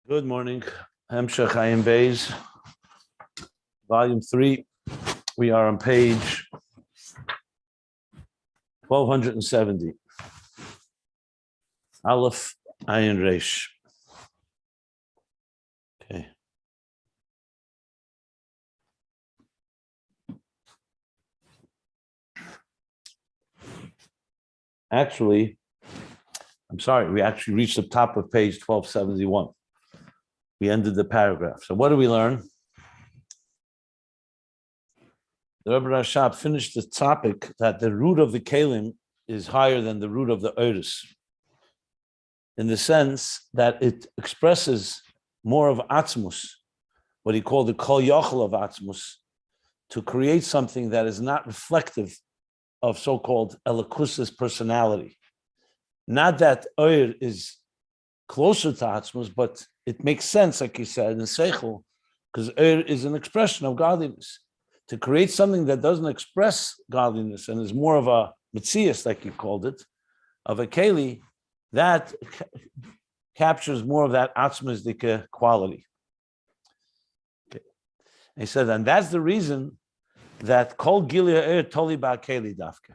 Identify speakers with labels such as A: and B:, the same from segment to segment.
A: Good morning. Hemshech Ayin Beis, volume 3. We are on page 1270. Aleph Ayin Reish. Okay. Actually, I'm sorry, we actually reached the top of page 1271. We ended the paragraph. So what do we learn? The Rabbi Rashab finished the topic that the root of the Kalim is higher than the root of the Otis, in the sense that it expresses more of Atzmus, what he called the Kol Yochel of Atzmus, to create something that is not reflective of so-called Elokusis personality. Not that Oir is closer to Atzmus, but it makes sense, like he said, in Seichel, because Oir is an expression of godliness. To create something that doesn't express godliness and is more of a Metzias, like he called it, of a Keli, that captures more of that Atzmisdike quality. Okay. And he said, and that's the reason that Kol Gilia Oir Toli Ba Keli Dafka.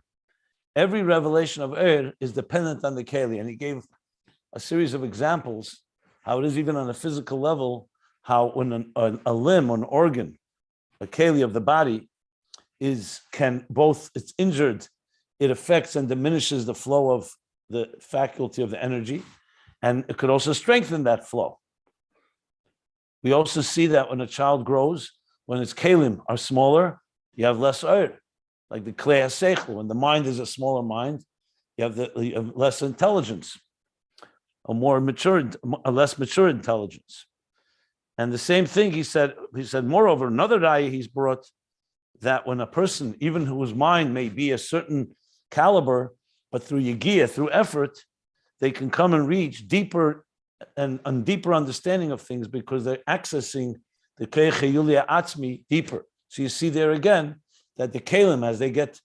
A: Every revelation of Oir is dependent on the Keli. And he gave a series of examples how it is even on a physical level, how when a limb or an organ, a Keli of the body, it's injured, it affects and diminishes the flow of the faculty of the energy, and it could also strengthen that flow. We also see that when a child grows, when its Kelim are smaller, you have less Oir, like the Klei HaSeichel. When the mind is a smaller mind, you have less intelligence, a less mature intelligence. And the same thing he said, moreover, another raya he's brought, that when a person, even whose mind may be a certain caliber, but through yigiyah, through effort, they can come and reach deeper and deeper understanding of things because they're accessing the Kei Chayulia Atzmi deeper. So you see there again that the Kalim, as they get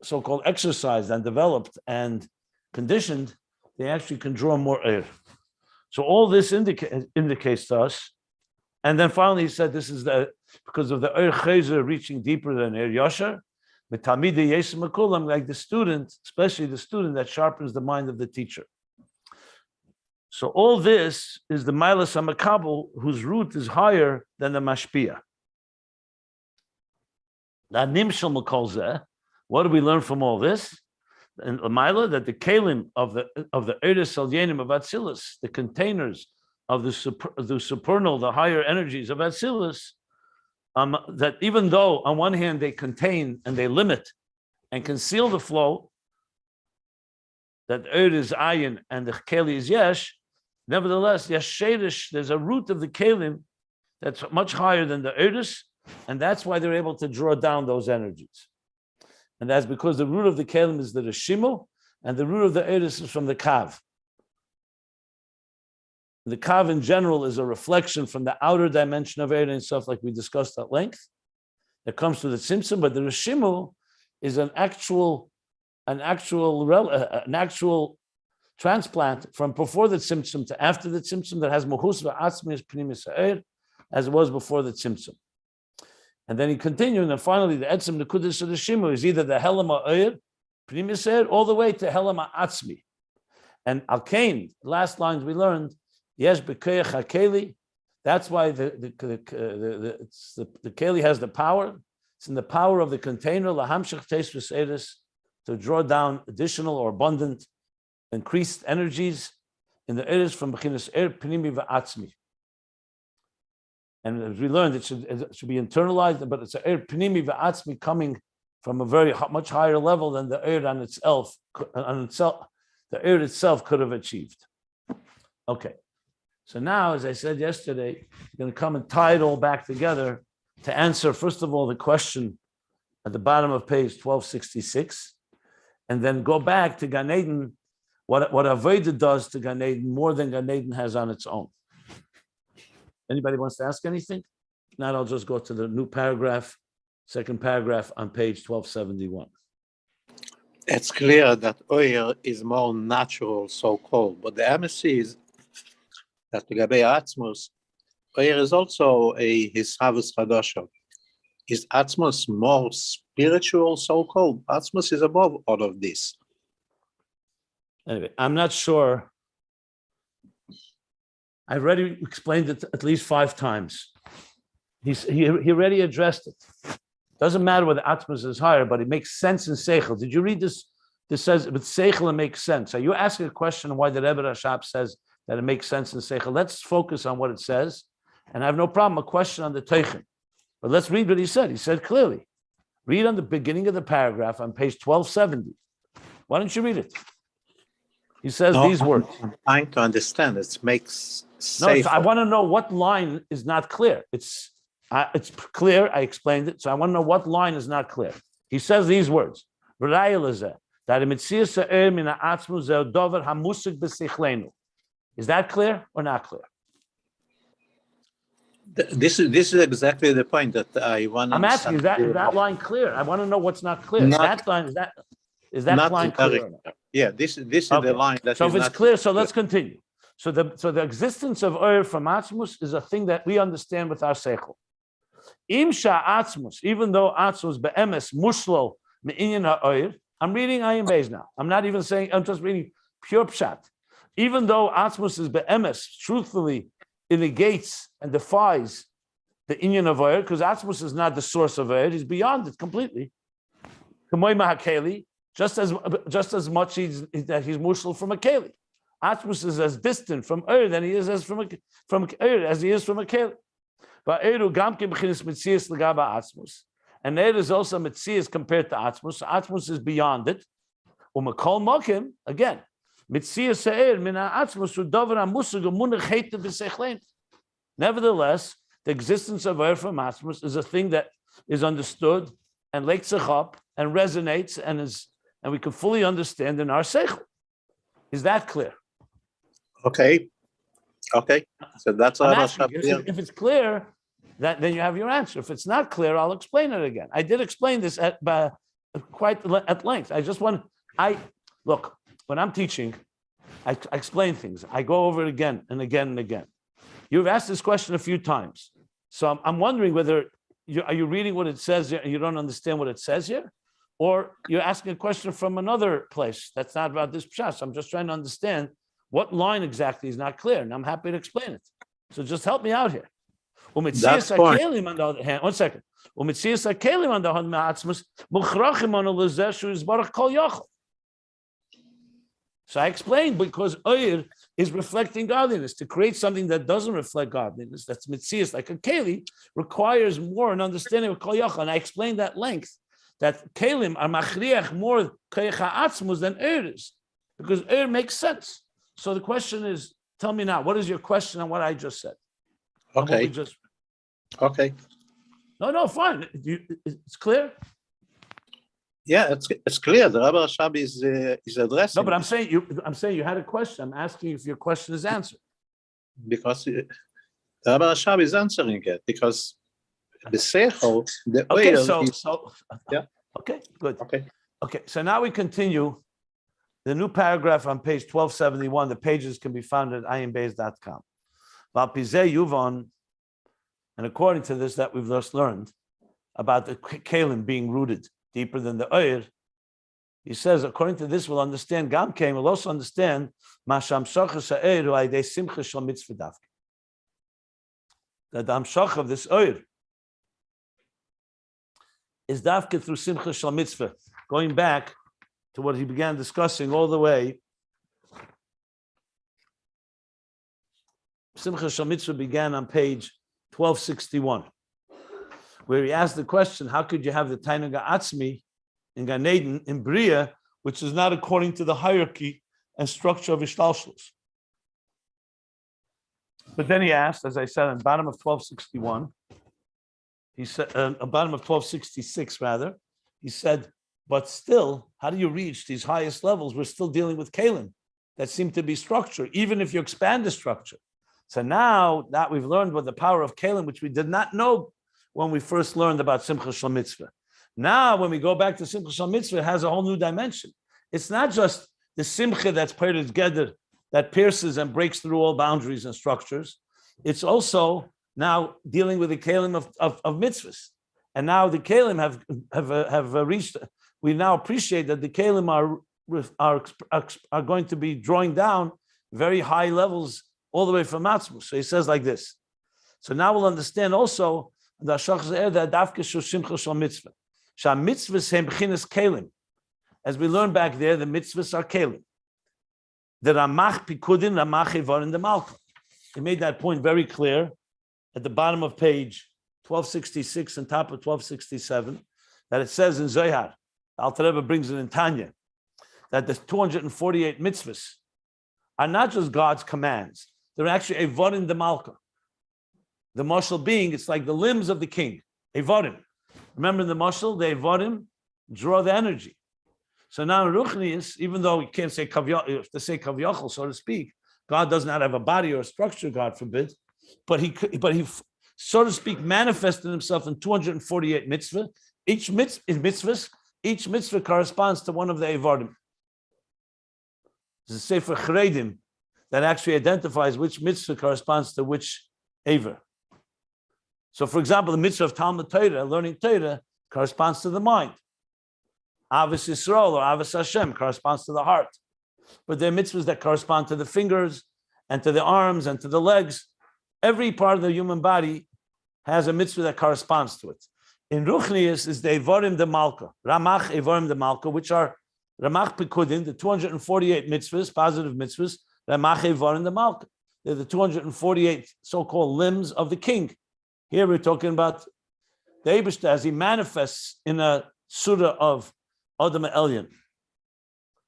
A: so-called exercised and developed and conditioned, they actually can draw more air. So all this indicates to us. And then finally he said this is because of the Oir Chezer reaching deeper than Oir Yosher, with Talmidei Yesem Mekulam, like the student, especially the student that sharpens the mind of the teacher. So all this is the Mailas HaMakabel, whose root is higher than the Mashpia. Now, Nimshal Mekol Zeh, what do we learn from all this? And Lamaila, that the Kalim of the Eres Salyenim of Atzilus, the containers of the supernal, the higher energies of Atzilus, that even though on one hand they contain and they limit and conceal the flow, that Eir is Ayin and the Keli is Yesh, nevertheless, Yesh Sherish, there's a root of the Kalim that's much higher than the Eres, and that's why they're able to draw down those energies. And that's because the root of the Kalim is the Reshimu, and the root of the Eres is from the Kav. The Kav in general is a reflection from the outer dimension of Eir and stuff like we discussed at length. That comes to the Tzimtzum, but the Reshimu is an actual transplant from before the Tzimtzum to after the Tzimtzum that has Mohus v'Atzmi Pnimis Ha'er, as it was before the Tzimtzum. And then he continued, and finally the Etzem Nekudas of the Shimu is either the Helam Ha'er, Pnimis Ha'er, all the way to Helam Ha'atzmi. And Al-Kain, last lines we learned, Yesh B'Koyach HaKeli, that's why the Keli has the power. It's in the power of the container, Lahamshach Teis Eres, to draw down additional or abundant, increased energies in the Eres from B'chinas Er Pnimi V'Atzmi. And as we learned, it should be internalized, but it's an Eir Pnimi V'Atzmi coming from a very much higher level than the Eir on itself. The Eir itself could have achieved. Okay, so now, as I said yesterday, we're going to come and tie it all back together to answer, first of all, the question at the bottom of page 1266, and then go back to Gan Eden, what Avodah does to Gan Eden more than Gan Eden has on its own. Anybody wants to ask anything? If not, I'll just go to the new paragraph, second paragraph on page 1271.
B: It's clear that oil is more natural, so-called, but the emes is that לגבי Atzmus, Oyer is also a Hishavus Chadasha. Is Atzmus more spiritual, so-called? Atzmus is above all of this.
A: Anyway, I'm not sure. I've already explained it at least 5 times. He already addressed it. Doesn't matter whether Atzmus is higher, but it makes sense in Seichel. Did you read this? This says, with Seichel, it makes sense. Are you asking a question why the Rebbe Rashab says that it makes sense in Seichel? Let's focus on what it says. And I have no problem, a question on the Teichen. But let's read what he said. He said clearly. Read on the beginning of the paragraph on page 1270. Why don't you read it? He says these words.
B: I'm trying to understand. It makes
A: No, I want to know what line is not clear. It's clear. I explained it. So I want to know what line is not clear. He says these words. Is that clear or not clear?
B: This is exactly the point that I want to.
A: I'm asking, is that line clear? I want to know what's not clear. That line is that line clear?
B: Yeah, this is the line that.
A: So if it's clear, so let's continue. So the existence of Oyer from Atzmus is a thing that we understand with our seichel. Imsha Atzmus, even though Atzmus be'emes mushlo me'inyan ha'Oyer. I'm reading Ayin Beis now. I'm not even saying. I'm just reading pure pshat. Even though Atzmus is be'emes, truthfully, it negates and defies the inyan of Oyer, because Atzmus is not the source of Oyer. He's beyond it completely. Just as much that he's mushal from a keli. Atzmus is as distant from Oyer than he is from Oyer as he is from a keli. But Oyer gamkim b'chinas mitzias l'gaba Atzmus, and Oyer is also mitzias compared to Atzmus. Atzmus is beyond it. U'makol mokim again. Mitzias Oyer mina Atzmus u'davar hamusag u'munach heitev b'seichlein. Nevertheless, the existence of Oyer from Atzmus is a thing that is understood and lakes up and resonates and we can fully understand in our seichel. Is that clear?
B: Okay. So that's all.
A: If it's clear, then you have your answer. If it's not clear, I'll explain it again. I did explain this quite at length. Look, when I'm teaching, I explain things. I go over it again and again and again. You've asked this question a few times. So I'm wondering whether are you reading what it says here and you don't understand what it says here? Or you're asking a question from another place that's not about this pshat. I'm just trying to understand what line exactly is not clear, and I'm happy to explain it. So just help me out here.
B: That's fine.
A: On the other hand, 1 second. So I explained because Oyer is reflecting godliness. To create something that doesn't reflect godliness, that's mitzias, like a keli, requires more an understanding of kol yachol. And I explained at length that kelim are machriach more koyach ha'atzmus than Oyer is, because Oyer makes sense. So the question is, tell me now, what is your question on what I just said?
B: Okay. Okay.
A: No, fine. It's clear.
B: Yeah, it's clear. The Rabbi Rashab is addressing.
A: No, but I'm saying you had a question. I'm asking if your question is answered.
B: Because the Rabbi Rashab is answering it, because the seichel, the
A: okay,
B: oil
A: yeah. Okay, good.
B: Okay.
A: So now we continue. The new paragraph on page 1271, the pages can be found at ayinbeis.com. And according to this that we've just learned about the kelim being rooted deeper than the Oyer, he says, according to this, we'll understand Gamkein, we'll also understand Masham Shachas Ha'Oyer Ha'idei Simcha Shel Mitzvah Davke. That the Amshach of this Oyer is Davke through Simcha Shel Mitzvah, going back to what he began discussing all the way. Simcha Shel Mitzvah began on page 1261, where he asked the question, how could you have the Tainug Atzmi in Gan Eden, in Bria, which is not according to the hierarchy and structure of Ishtalshlus? But then he asked, as I said, on bottom of 1261, he said, bottom of 1266 rather, he said, but still, how do you reach these highest levels? We're still dealing with Kalim that seem to be structure, even if you expand the structure. So now that we've learned what the power of Kalim, which we did not know when we first learned about Simcha Shel Mitzvah. Now, when we go back to Simcha Shel Mitzvah, it has a whole new dimension. It's not just the Simcha that's part of Geder, that pierces and breaks through all boundaries and structures. It's also now dealing with the kelim of mitzvahs. And now the kelim have reached, we now appreciate that the kelim are going to be drawing down very high levels all the way from Atzmus. So he says like this. So now we'll understand also that dafke simcha shel mitzvah. Sham mitzvahs hem b'chinas kelim. As we learned back there, the mitzvahs are kelim. The Ramach Pikudin, Ramach Evarim the Malka. He made that point very clear at the bottom of page 1266 and top of 1267, that it says in Zohar, Alter Rebbe brings it in Tanya, that the 248 mitzvahs are not just God's commands, they're actually Evarim the Malka. The mashal being, it's like the limbs of the king, Evarim. Remember in the mashal, the Evarim draw the energy. So now in Ruchnius, even though we can't say kavyachol, so to speak, God does not have a body or a structure, God forbid, but he, so to speak, manifested himself in 248 mitzvah. Each mitzvah corresponds to one of the Evarim. There's a Sefer Chredim that actually identifies which mitzvah corresponds to which Ever. So, for example, the mitzvah of Talmud Torah, learning Torah, corresponds to the mind. Avos Yisrael or Avos Hashem corresponds to the heart. But there are mitzvahs that correspond to the fingers and to the arms and to the legs. Every part of the human body has a mitzvah that corresponds to it. In Ruchnius is the Evarim de Malka, Ramach Evarim de Malka, which are Ramach Pikudin, the 248 mitzvahs, positive mitzvahs, Ramach Evarim de Malka. They're the 248 so-called limbs of the king. Here we're talking about the Eibishter as he manifests in a surah of Adam Elyon,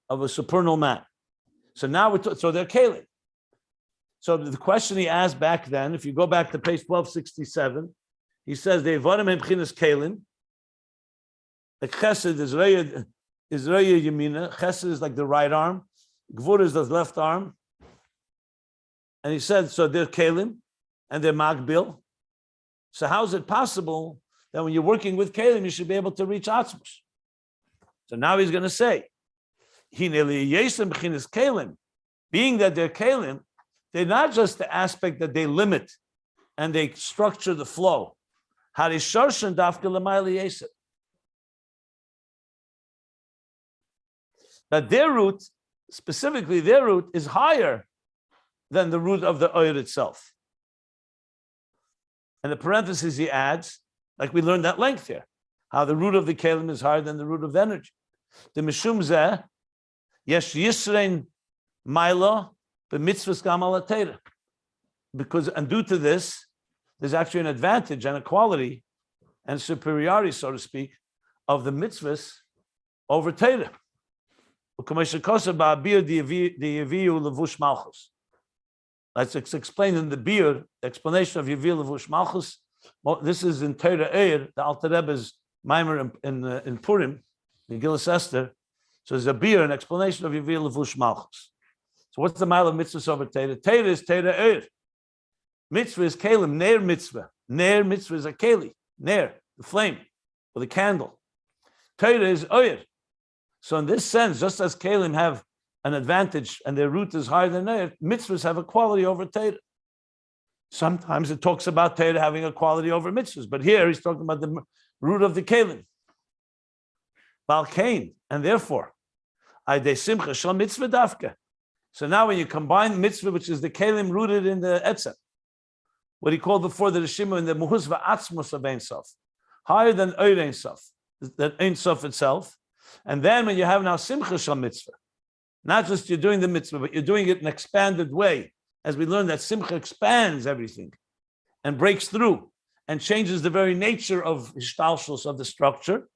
A: of a supernal man. So now so they're kelim. So the question he asked back then, if you go back to page 1267, he says the Evarim hem b'chinas kelim. The Chesed is Reya Yemina. Chesed is like the right arm. Gvur is the left arm. And he said, so they're kelim and they're magbil. So how is it possible that when you're working with kelim, you should be able to reach Atzmus? So now he's going to say, being that they're kelim, they're not just the aspect that they limit and they structure the flow. That their root, specifically their root, is higher than the root of the oil itself. And the parenthesis he adds, like we learned at length here, how the root of the kelim is higher than the root of the energy. The mishum zeh, yesh yisrein maila, b'mitzvahs gam ala teira. Because, and due to this, there's actually an advantage and a quality and superiority, so to speak, of the mitzvahs over teira. That's explained in the Biur, the explanation of Yevil Levush Malchus. Well, this is in Torah Eir, the Alter Rebbe's Maimer in Purim, in Gilus Esther. So there's a Biur, an explanation of Yevil Levush Malchus. So what's the mile of mitzvahs over Torah? Torah is Torah Eir. Mitzvah is Kelim, Ner mitzvah. Ner mitzvah is a Keli, Ner, the flame, or the candle. Torah is Eir. So in this sense, just as Kelim have an advantage and their root is higher than Torah, mitzvahs have a quality over Torah. Sometimes it talks about Torah having a quality over mitzvahs, but here he's talking about the root of the kelim. Balkain, and therefore, Aydei Simcha Shal Mitzvah Dafka. So now when you combine mitzvah, which is the kelim rooted in the etzem, what he called before the Rishima in the Muhuzva Atzmus of Ein Sof, higher than Eir Ein Sof, that Ein Sof itself, and then when you have now Simcha Shal Mitzvah, not just you're doing the mitzvah, but you're doing it in an expanded way. As we learned that Simcha expands everything and breaks through and changes the very nature of Hishtalshus, of the structure.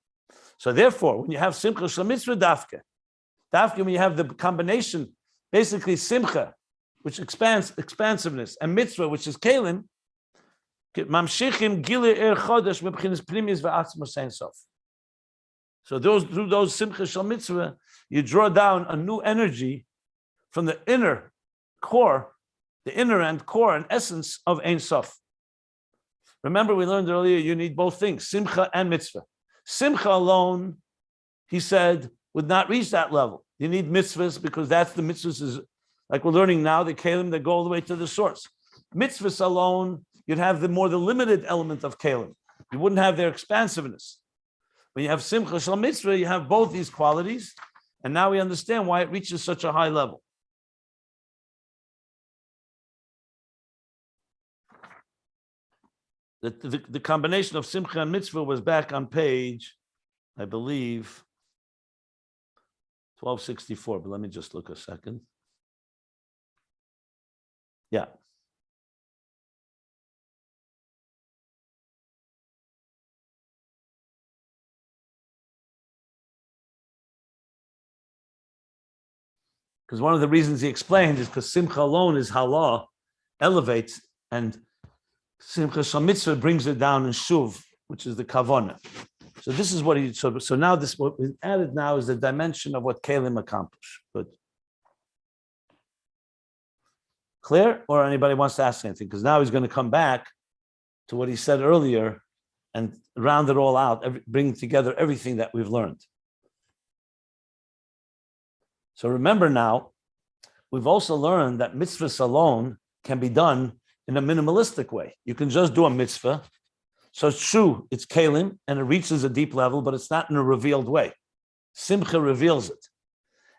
A: So therefore, when you have Simcha Shel Mitzvah Dafke when you have the combination, basically Simcha, which expands expansiveness, and Mitzvah, which is Kelim, Mamshichim Gile Er Chodesh Mebchinas Primis V'Atzmus Ein Sof. So through those Simcha Shel Mitzvah, you draw down a new energy from the inner core, the inner and core and essence of Ein Sof. Remember, we learned earlier, you need both things, Simcha and Mitzvah. Simcha alone, he said, would not reach that level. You need mitzvahs because that's the mitzvahs is Like we're learning now, the kelim that go all the way to the source. Mitzvos alone, you'd have the limited element of kelim. You wouldn't have their expansiveness. When you have simcha shel mitzvah, you have both these qualities, and now we understand why it reaches such a high level. The combination of simcha and mitzvah was back on page, I believe, 1264, but let me just look a second. Yeah. Because one of the reasons he explained is because simcha alone is halah, elevates, and simcha shel mitzvah brings it down in shuv, which is the kavana. So this is what he. So now this what we added now is the dimension of what kelim accomplish. Good. Clear? Or anybody wants to ask anything? Because now he's going to come back to what he said earlier and round it all out, bring together everything that we've learned. So remember now, we've also learned that mitzvahs alone can be done in a minimalistic way. You can just do a mitzvah. So it's true, it's kelim, and it reaches a deep level, but it's not in a revealed way. Simcha reveals it.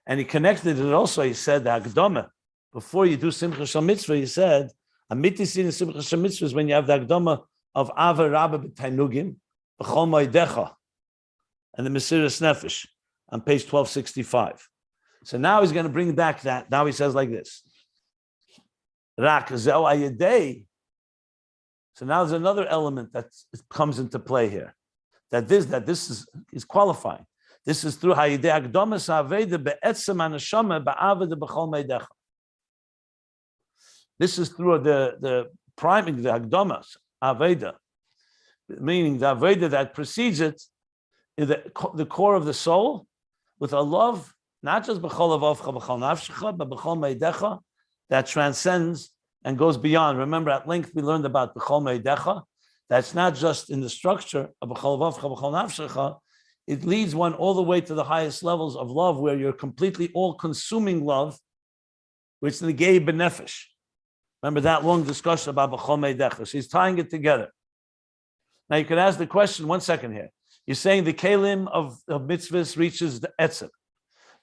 A: And he connected it also, he said, the Akdama, before you do simcha shel mitzvah, he said, amitisin simcha shel mitzvah is when you have the Akdama of Ava Rabbi b'tainugim, b'chol moedecha, and the Mesiras Nefesh on page 1265. So now he's going to bring back that. Now he says like this. Rak zeu ayedei. So now there's another element that comes into play here. That this is qualifying. This is through hayidei akdomas aveda be'etzem anashama ba'aveda b'chol meidecha. This is through the priming, the akdomas aveda, meaning the aveda that precedes it, is the core of the soul, with a love, not just b'chol avavcha b'chol nafshecha, but b'chol meidecha, that transcends and goes beyond. Remember, at length we learned about b'chol meidecha. That's not just in the structure of b'chol avavcha b'chol nafshecha. It leads one all the way to the highest levels of love, where you're completely all-consuming love, which is negei b'nefesh. Remember that long discussion about b'chol meidecha. So he's tying it together. Now you could ask the question, 1 second here. You're saying the kelim of mitzvahs reaches the etzem.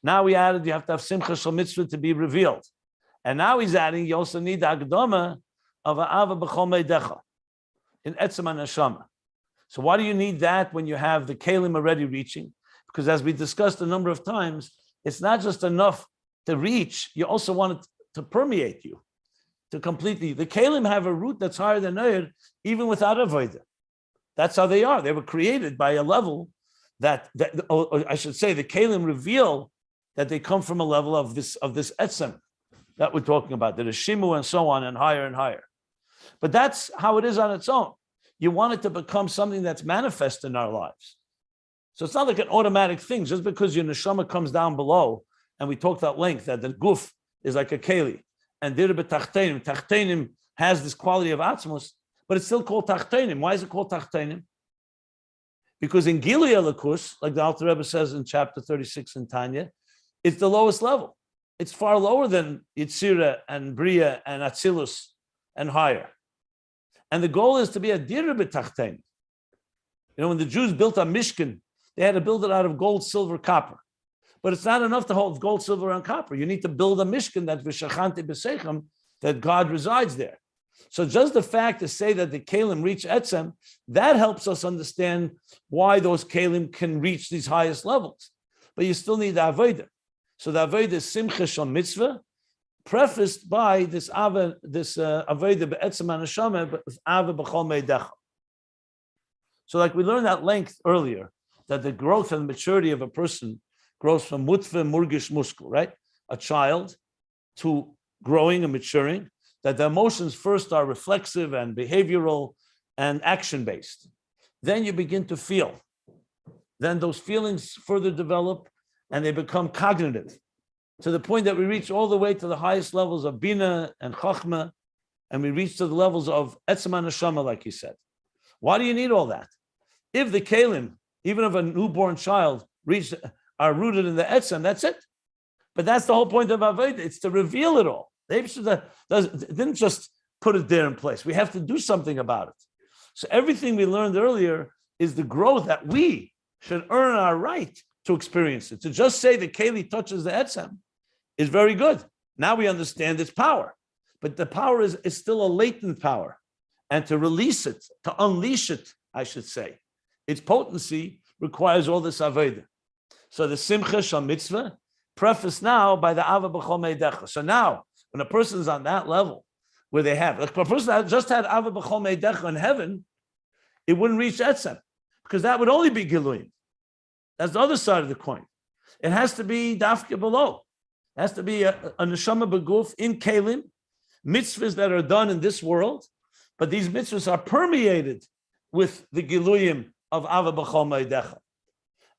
A: Now we added, you have to have simcha shel mitzvah to be revealed. And now he's adding, you also need the akdama of ha'ava b'chol meidecha in etzem hanashama. So why do you need that when you have the kelim already reaching? Because as we discussed a number of times, it's not just enough to reach, you also want it to permeate you, to completely. The kelim have a root that's higher than Eir, even without Avodah. That's how they are. They were created by a level that or I should say, the kelim reveal that they come from a level of this etzem that we're talking about, the shimu and so on, and higher. But that's how it is on its own. You want it to become something that's manifest in our lives. So it's not like an automatic thing. Just because your neshama comes down below, and we talked at length that the guf is like a keli, and dir b'tachtenim, tachtenim has this quality of Atzmus, but it's still called tachtenim. Why is it called tachtenim? Because in Gilui Elokus, like the Alter Rebbe says in chapter 36 in Tanya, it's the lowest level. It's far lower than Yitzira and Bria and Atzilus and higher. And the goal is to be a dir b'tachtenim. You know, when the Jews built a Mishkan, they had to build it out of gold, silver, copper. But it's not enough to hold gold, silver, and copper. You need to build a Mishkan that v'shachanti b'seichem, that God resides there. So just the fact to say that the kelim reach etzem, that helps us understand why those kelim can reach these highest levels. But you still need the avodah. So the avodah is simcha shel mitzvah, prefaced by this avodah be'etzem hanashama, but avodah b'chol meidecha. So like we learned at length earlier, that the growth and maturity of a person grows from mutve murgish muskel, right? A child to growing and maturing, that the emotions first are reflexive and behavioral and action-based. Then you begin to feel. Then those feelings further develop and they become cognitive, to the point that we reach all the way to the highest levels of bina and chachma, and we reach to the levels of etzem hanashama, like he said. Why do you need all that? If the kelim, even of a newborn child, are rooted in the etzem, that's it. But that's the whole point of Avodah. It's to reveal it all. The Eibshter didn't just put it there in place. We have to do something about it. So everything we learned earlier is the growth that we should earn our right to experience it. To just say the Keli touches the Etzem is very good. Now we understand its power. But the power is still a latent power. And to release it, to unleash it, I should say, its potency requires all this Avodah. So the Simcha Shal Mitzvah, prefaced now by the Ava B'chol Meidecha. So now, when a person is on that level, where they have, like a person that just had Ava B'chol Meidecha in heaven, it wouldn't reach Etzem, because that would only be Giluyim. That's the other side of the coin. It has to be Dafka below. It has to be a Neshama B'guf in Kelim, mitzvahs that are done in this world, but these mitzvahs are permeated with the Giluyim of Ava B'chol Meidecha.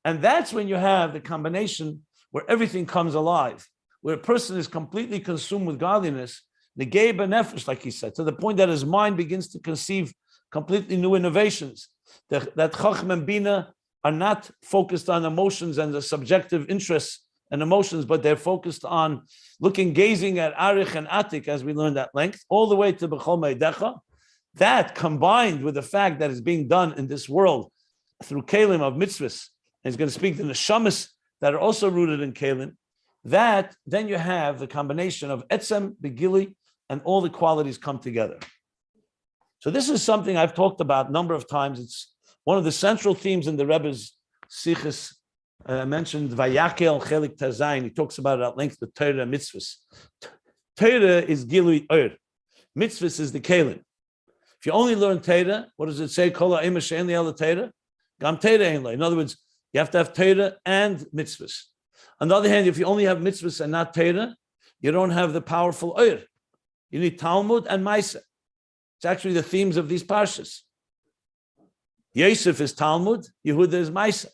A: And that's when you have the combination where everything comes alive, where a person is completely consumed with godliness, negei b'nefesh, like he said, to the point that his mind begins to conceive completely new innovations. That Chacham and Bina are not focused on emotions and the subjective interests and emotions, but they're focused on gazing at Arich and Atik, as we learned at length, all the way to B'chol Meidecha. That combined with the fact that it's being done in this world through Kelim of mitzvahs, and he's going to speak to the Neshamas that are also rooted in Kelim, that then you have the combination of Etzem, Begili, and all the qualities come together. So this is something I've talked about a number of times. It's one of the central themes in the Rebbe's Sichos. I mentioned Vayakel Chelik Tazayin. He talks about it at length, the Torah Mitzvos. Torah is Gilui Ur. Mitzvahs is the Kelim. If you only learn Torah, what does it say? Kol ha'ema she'en li ala Torah? Gam Torah ein lo. In other words, you have to have Torah and mitzvahs. On the other hand, if you only have mitzvahs and not Torah, you don't have the powerful Ur. You need Talmud and Maisa. It's actually the themes of these parshas. Yosef is Talmud, Yehuda is Maisa.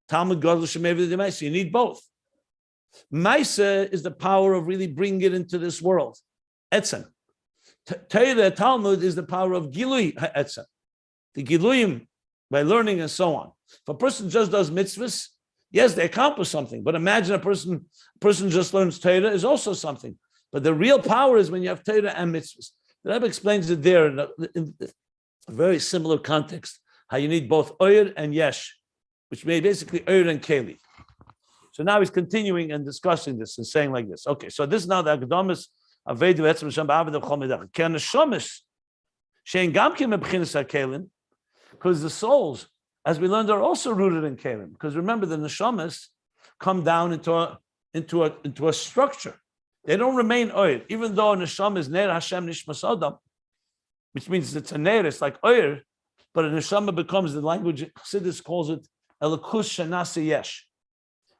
A: Talmud Gadol Shemev de Maisa. You need both. Maisa is the power of really bringing it into this world. Etzem. Torah, Talmud is the power of Gilui Etzem. The Giluyim, by learning and so on. If a person just does mitzvahs, yes, they accomplish something. But imagine a person just learns Torah is also something. But the real power is when you have Torah and mitzvahs. The Rebbe explains it there in a very similar context, how you need both Oyer and Yesh, which may basically Oyer and Keli. So now he's continuing and discussing this and saying like this. Okay, so this is now the Akdamis Avedu Etzem Shem Ba'aved B'chol Medach. Ken Neshamis Shein Gam Kim B'chinas HaKelim, because the souls, as we learned, are also rooted in Kelim. Because remember, the Neshamis come down into a structure. They don't remain Oyer, even though Neshama is Ner Hashem Nishmas Adam, which means it's a Ner, it's like Oyer, but a Neshama becomes, the language Chassidus calls it Elikus Shanasi Yesh.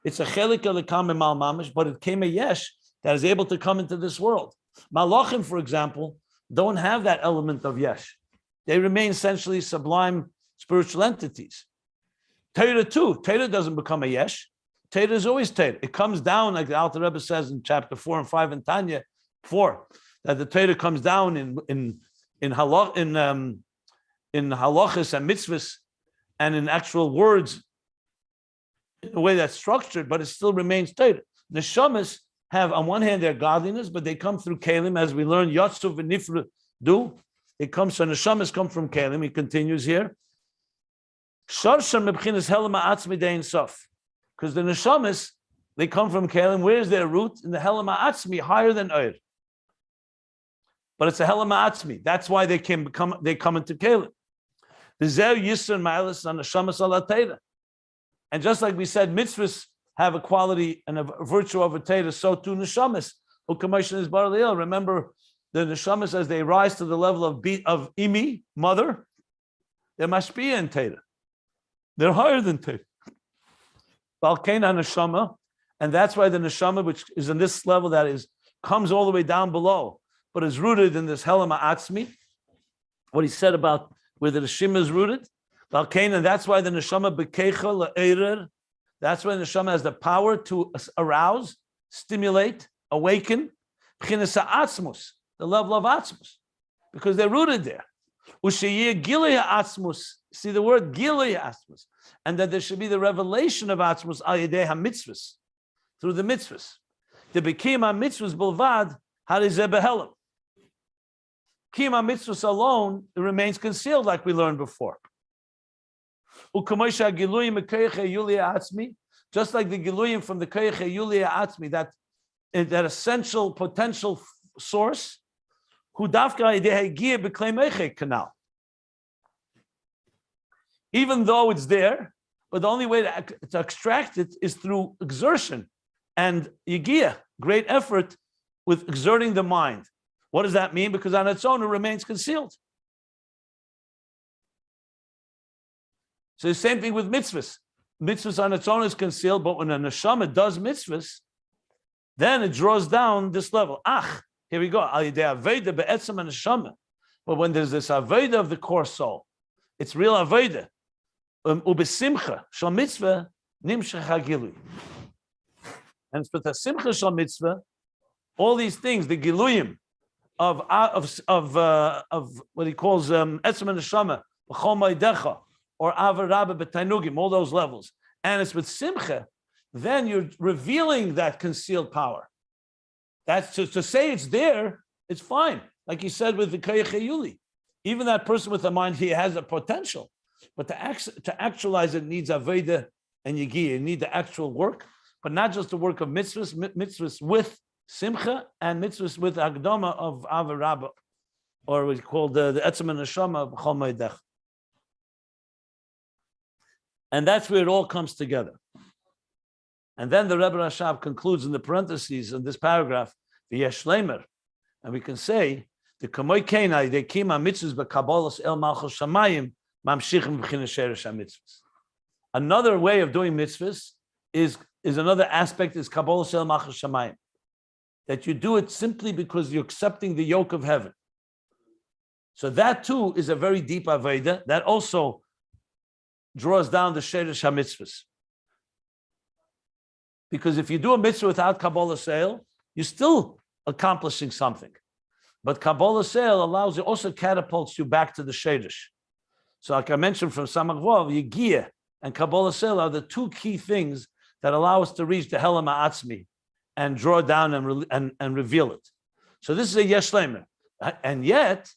A: It's a Chelik Elikam Mal Mamish, but it came a Yesh that is able to come into this world. Malachim, for example, don't have that element of Yesh. They remain essentially sublime spiritual entities. Torah too. Torah doesn't become a Yesh. Torah is always Torah. It comes down, like the Alter Rebbe says in chapter 4 and 5 in Tanya 4, that the Torah comes down in halachas and mitzvahs and in actual words in a way that's structured, but it still remains Torah. The Neshamas have, on one hand, their godliness, but they come through Kelim, as we learn, Yotzu v'nifru do. It comes, so Neshamas come from Kelim. He continues here. Sharsham mebchinas helama atzmi dein sof. Because the Neshamas, they come from Kelim. Where's their root? In the helama atzmi, higher than Ur. But it's a helama atzmi. That's why they come into Kelim. The zer yisr ma'alis on Neshamas ala Torah. And just like we said, mitzvahs have a quality and a virtue of a Torah, so too Neshamas. Ukamoshin is bar leil. Remember, the Neshamas, as they rise to the level of imi, mother, they're mashpia in Torah. They're higher than Torah. Balkena Neshama, and that's why the Neshama, which is in this level that comes all the way down below, but is rooted in this Helama Atzmi, what he said about where the Neshama is rooted. Balkena, that's why the Neshama Bekecha Le'erer, that's why the Neshama has the power to arouse, stimulate, awaken, B'chinas Atzmus, the level of Atzmus, because they're rooted there. Usheyeh Gilei Atzmus, see the word Gilei Atzmus, and that there should be the revelation of Atzmus al yedei ha-mitzvahs, through the mitzvahs. The bekima mitzvos bilvad harizeh behelam. Kima mitzvos alone, it remains concealed, like we learned before. Just like the giluyim from the koyach yulia atzmi, that essential potential source, who dafka idehegia b'klei canal. Even though it's there, but the only way to extract it is through exertion and yigia, great effort with exerting the mind. What does that mean? Because on its own, it remains concealed. So the same thing with mitzvahs. Mitzvahs on its own is concealed, but when a neshama does mitzvahs, then it draws down this level. Here we go. But when there's this avodah of the core soul, it's real avodah. Ubesimcha shal mitzvah nimshach hagilui. And it's with the simcha shal mitzvah, all these things, the giluyim of what he calls etzem neshama, b'chol ma'adecha, or avarabba b'tainugim, all those levels. And it's with simcha, then you're revealing that concealed power. That's to say it's there, it's fine. Like you said with the koyach yuli. Even that person with a mind, he has a potential. But to actualize it needs avodah and yigia. You need the actual work, but not just the work of mitzvahs with simcha and mitzvahs with agdama of avarabba, or we call the etzem neshama b'chol ma'idech. And that's where it all comes together. And then the Rebbe Rashab concludes in the parentheses in this paragraph, the Yeshlemer, and we can say the kamoy kenai they kima mitzvahs b'kabolos el malchus shamayim mamshichim b'chinas sheresh mitzvahs. Another way of doing mitzvahs is another aspect is kabolos el malchus shamayim, that you do it simply because you're accepting the yoke of heaven. So that too is a very deep avodah that also draws down the sheresh mitzvahs. Because if you do a mitzvah without Kabbalah Seil, you're still accomplishing something. But Kabbalah Seil allows you, also catapults you back to the Shedish. So like I mentioned from Samach Vav, Yigia and Kabbalah Seil are the two key things that allow us to reach the Helam Atzmi and draw down and reveal it. So this is a Yesh Lemer. And yet,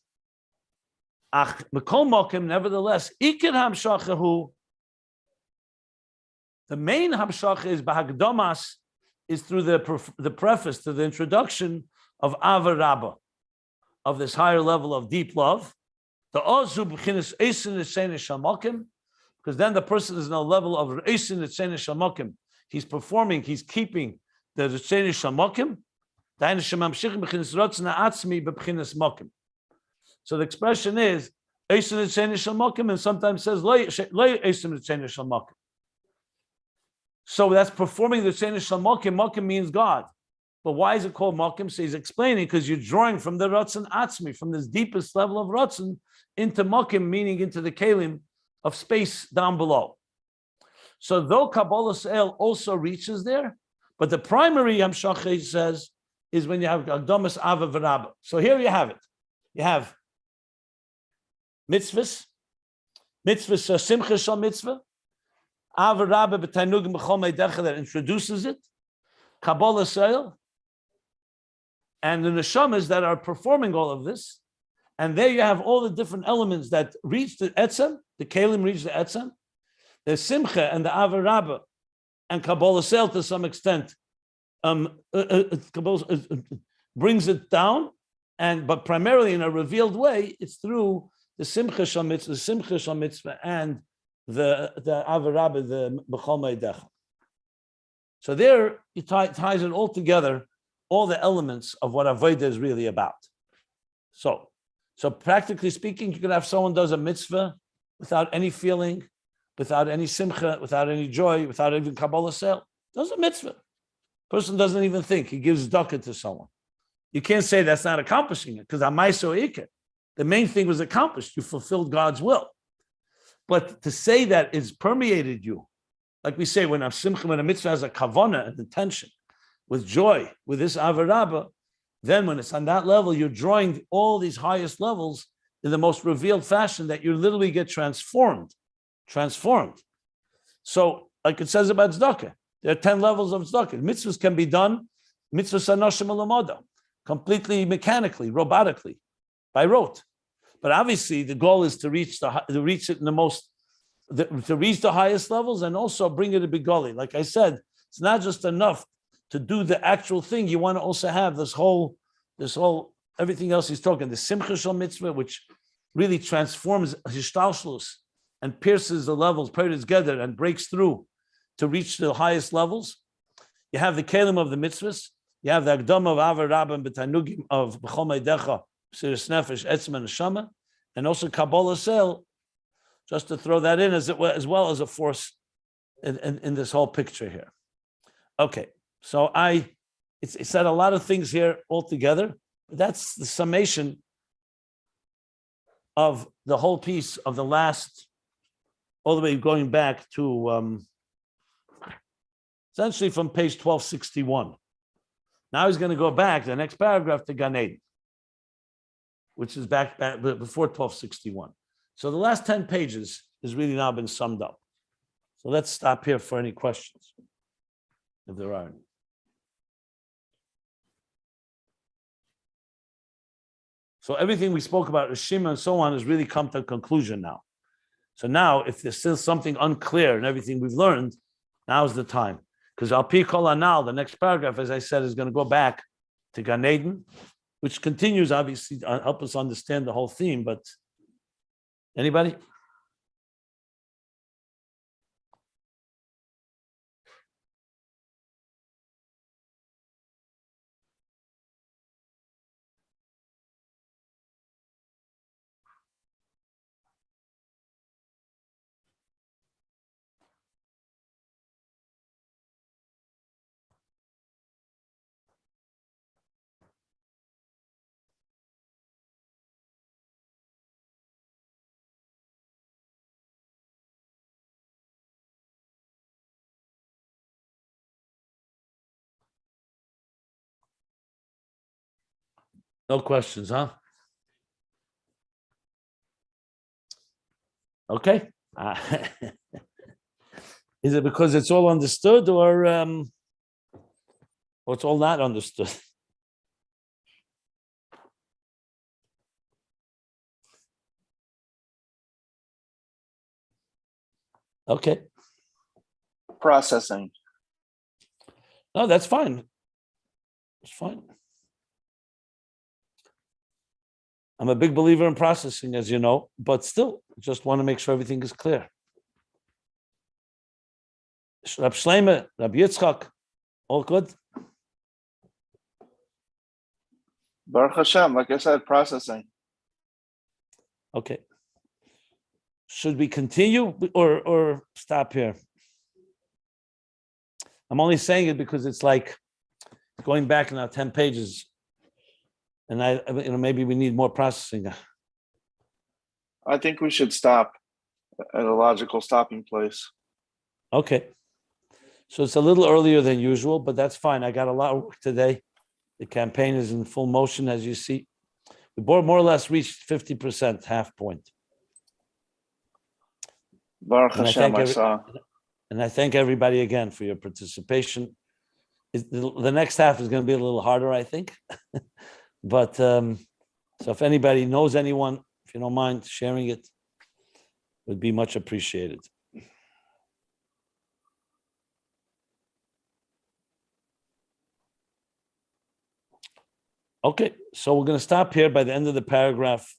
A: Mekol Mokim, nevertheless, Ikir Hamshachahu, the main hamshach is bahagdomas, is through the preface to the introduction of avarabba, of this higher level of deep love. The ozu b'chinas eisin etzene shamokim, because then the person is in a level of eisin etzene shamokim. He's performing, he's keeping the etzene shamokim. Dainu shemamshichim b'chinas rotzna atzmi b'chinas mokim. So the expression is eisin etzene shamokim, and sometimes says lo eisin etzene shamokim. So that's performing the Tzene Shal Mokim. Mokim means God. But why is it called Mokim? So he's explaining because you're drawing from the Ratzon Atzmi, from this deepest level of Ratzon, into Mokim, meaning into the Kalim of space down below. So though Kabbalah Seil also reaches there, but the primary Hamshach, he says, is when you have Agdomas Ava V'Rabba. So here you have it. You have mitzvahs, Simcha Shal Mitzvah, Avarabba b'tainugim b'chol meidecha, that introduces it, Kabbalah Seil, and the neshamas that are performing all of this, and there you have all the different elements that reach the etzem, the kalim reach the etzem, the simcha and the avarabba, and Kabbalah Seil to some extent brings it down, but primarily in a revealed way, it's through the simcha shal mitzvah, and the avarabba, the b'chol meidecha. So there it ties it all together, all the elements of what avodah is really about. So practically speaking, you could have someone does a mitzvah without any feeling, without any simcha, without any joy, without even Kabbalah Seil. Does a mitzvah. Person doesn't even think. He gives dukkah to someone. You can't say that's not accomplishing it, because amaiso ikar. The main thing was accomplished. You fulfilled God's will. But to say that it's permeated you, like we say, when a mitzvah has a kavana, an intention, with joy, with this avarabba, then when it's on that level, you're drawing all these highest levels in the most revealed fashion that you literally get transformed. So, like it says about tzedakah, there are 10 levels of tzedakah. Mitzvahs can be done Mitzvos anoshim alamoda, completely mechanically, robotically, by rote. But obviously, the goal is to reach it in to reach the highest levels and also bring it to Bigoli. Like I said, it's not just enough to do the actual thing. You want to also have this whole everything else he's talking, the Simcha Shel Mitzvah, which really transforms Hishtalshlus and pierces the levels, put it together and breaks through to reach the highest levels. You have the Kelim of the Mitzvahs. You have the Agdam of Avar Rabban B'Tanugim of B'chol Meidecha, Siris Nefesh, Etzem and Neshama, and also Kabbalah Sel, just to throw that in as well as a force in this whole picture here. Okay, so it said a lot of things here altogether. That's the summation of the whole piece of the last, all the way going back to essentially from page 1261. Now he's going to go back, the next paragraph, to Gan Eden, which is back before 1261. So the last 10 pages has really now been summed up. So let's stop here for any questions, if there are any. So everything we spoke about, Rishima and so on, has really come to a conclusion now. So now, if there's still something unclear in everything we've learned, now's the time. Because Al Pi Kol Anal, the next paragraph, as I said, is going to go back to Gan Eden, which continues, obviously, to help us understand the whole theme. But anybody? No questions, huh? Okay. Is it because it's all understood, or it's all not understood? Okay.
C: Processing.
A: No, that's fine. It's fine. I'm a big believer in processing, as you know, but still, just want to make sure everything is clear. Rab Shleima, Rab Yitzchak, all good?
C: Baruch Hashem, like I said, processing.
A: Okay. Should we continue or stop here? I'm only saying it because it's like going back now 10 pages, and maybe we need more processing.
C: I think we should stop at a logical stopping place.
A: Okay. So it's a little earlier than usual, but that's fine. I got a lot of work today. The campaign is in full motion, as you see. We more or less reached 50%, half point.
C: Baruch Hashem, I saw.
A: And I thank everybody again for your participation. The next half is going to be a little harder, I think. But so if anybody knows anyone, if you don't mind sharing it, would be much appreciated. Okay, so we're going to stop here by the end of the paragraph